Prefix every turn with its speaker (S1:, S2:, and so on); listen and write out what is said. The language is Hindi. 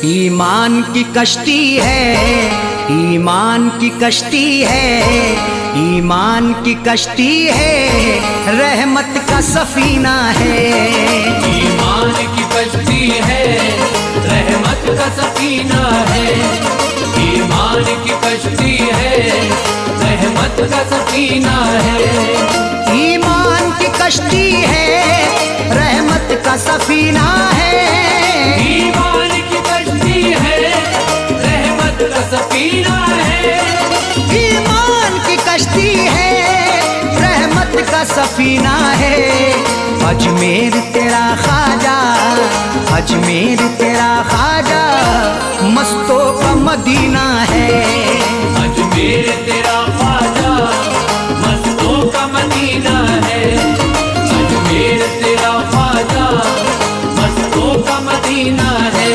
S1: ईमान की कश्ती है, ईमान की कश्ती है, ईमान की कश्ती है, रहमत का सफीना है।
S2: ईमान की कश्ती है, रहमत का सफीना है। ईमान की कश्ती है, रहमत का सफीना है।
S1: ईमान की कश्ती है, रहमत का सफीना है।
S2: ईमान की कश्ती है, रहमत का सफीना है।
S1: ईमान की कश्ती है, रहमत का सफीना है। अजमेर तेरा ख्वाजा, अजमेर तेरा ख्वाजा, मस्तों का मदीना है।
S2: अजमेर तेरा ख्वाजा, मस्तों का मदीना है। अजमेर तेरा ख्वाजा, मस्तों का मदीना है।